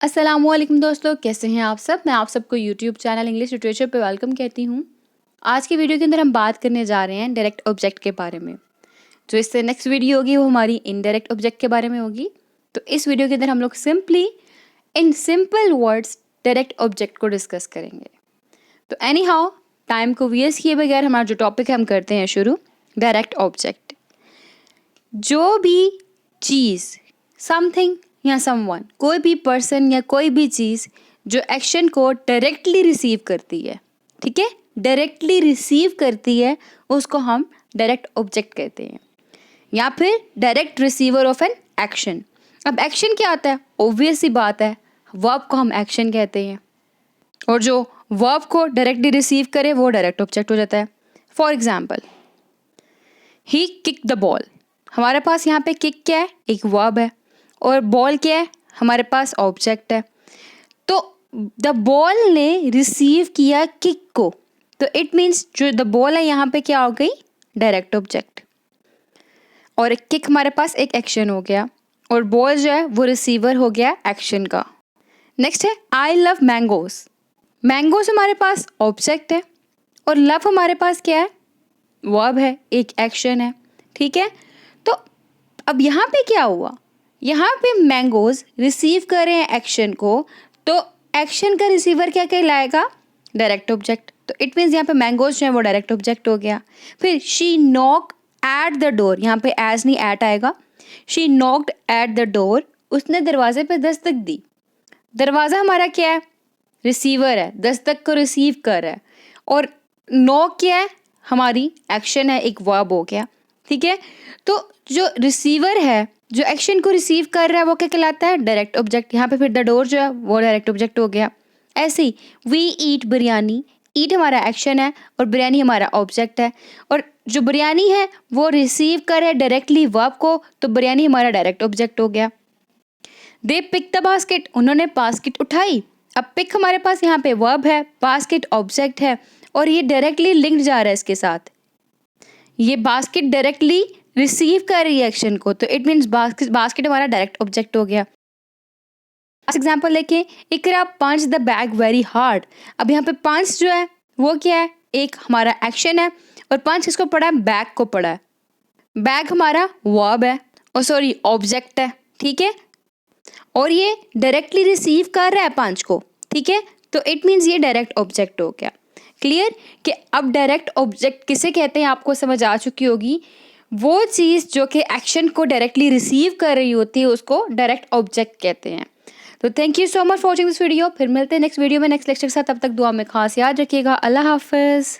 अस्सलामुअलैकुम दोस्तों, कैसे हैं आप सब। मैं आप सबको यूट्यूब चैनल इंग्लिश लिटरेचर पे वेलकम कहती हूँ। आज की वीडियो के अंदर हम बात करने जा रहे हैं डायरेक्ट ऑब्जेक्ट के बारे में। जो इससे नेक्स्ट वीडियो होगी वो हमारी इनडायरेक्ट ऑब्जेक्ट के बारे में होगी। तो इस वीडियो के अंदर हम लोग simply in simple words direct object को डिस्कस करेंगे। तो एनी हाउ टाइम को वेस्ट किए बगैर हमारा जो टॉपिक है हम करते हैं शुरू। डायरेक्ट ऑब्जेक्ट, जो भी चीज़, समथिंग या समवन, कोई भी पर्सन या कोई भी चीज़ जो एक्शन को डायरेक्टली रिसीव करती है, ठीक है, डायरेक्टली रिसीव करती है, उसको हम डायरेक्ट ऑब्जेक्ट कहते हैं, या फिर direct receiver of an action. अब एक्शन क्या आता है, ऑब्वियस सी बात है, वर्ब को हम एक्शन कहते हैं, और जो वर्ब को डायरेक्टली रिसीव करे वो डायरेक्ट ऑब्जेक्ट हो जाता है। For example, he kick the ball, हमारे पास यहाँ पे किक क्या है, एक वर्ब है, और बॉल क्या है, हमारे पास ऑब्जेक्ट है। तो द बॉल ने रिसीव किया किक को, तो इट मीन्स जो द बॉल है यहाँ पे क्या हो गई, डायरेक्ट ऑब्जेक्ट। और किक हमारे पास एक एक्शन हो गया, और बॉल जो है वो रिसीवर हो गया एक्शन का। नेक्स्ट है आई लव मैंगोज, मैंगोज हमारे पास ऑब्जेक्ट है, और लव हमारे पास क्या है, वर्ब है, एक एक्शन है, ठीक है। तो अब यहाँ पे क्या हुआ, यहाँ पे मैंगोज रिसीव कर रहे हैं एक्शन को, तो एक्शन का रिसीवर क्या कहलाएगा, डायरेक्ट ऑब्जेक्ट। तो इट मीन्स यहाँ पे मैंगोज जो है वो डायरेक्ट ऑब्जेक्ट हो गया। फिर she knock at the door, यहाँ पे एज नहीं एट आएगा, she knocked at the door, उसने दरवाजे पे दस्तक दी। दरवाज़ा हमारा क्या है, रिसीवर है, दस्तक को रिसीव कर रहा है, और नॉक क्या है, हमारी एक्शन है, एक वर्ब हो गया, ठीक है। तो जो रिसीवर है, जो एक्शन को रिसीव कर रहा है, वो क्या कहलाता है, डायरेक्ट ऑब्जेक्ट। यहाँ पे फिर द डोर जो है वो डायरेक्ट ऑब्जेक्ट हो गया। ऐसे ही वी ईट बिरयानी, ईट हमारा एक्शन है और बिरयानी हमारा ऑब्जेक्ट है, और जो बिरयानी है वो रिसीव कर रहा है डायरेक्टली वर्ब को, तो बिरयानी हमारा डायरेक्ट ऑब्जेक्ट हो गया। दे पिक द बास्केट, उन्होंने बास्केट उठाई। अब पिक हमारे पास यहाँ पे वर्ब है, बास्केट ऑब्जेक्ट है, और ये डायरेक्टली लिंक्ड जा रहा है इसके साथ। ये बास्केट डायरेक्टली रिसीव कर रही है एक्शन को, तो इट मीन्स बास्केट हमारा डायरेक्ट ऑब्जेक्ट हो गया। एग्जाम्पल लेके, इकरा पंच द बैग वेरी हार्ड। अब यहाँ पे पंच जो है वो क्या है, एक हमारा एक्शन है, और पंच किसको पड़ा है, बैग को पड़ा है। बैग हमारा वर्ब है, और सॉरी ऑब्जेक्ट है, ठीक है, और ये डायरेक्टली रिसीव कर रहा है पंच को, ठीक है। तो इट मीन्स ये डायरेक्ट ऑब्जेक्ट हो गया। क्लियर कि अब डायरेक्ट ऑब्जेक्ट किसे कहते हैं, आपको समझ आ चुकी होगी। वो चीज़ जो कि एक्शन को डायरेक्टली रिसीव कर रही होती है उसको डायरेक्ट ऑब्जेक्ट कहते हैं। तो thank you so much for watching this video. फिर मिलते हैं नेक्स्ट वीडियो में नेक्स्ट लेक्चर के साथ। तब तक दुआ में खास याद रखिएगा। अल्लाह हाफिज़।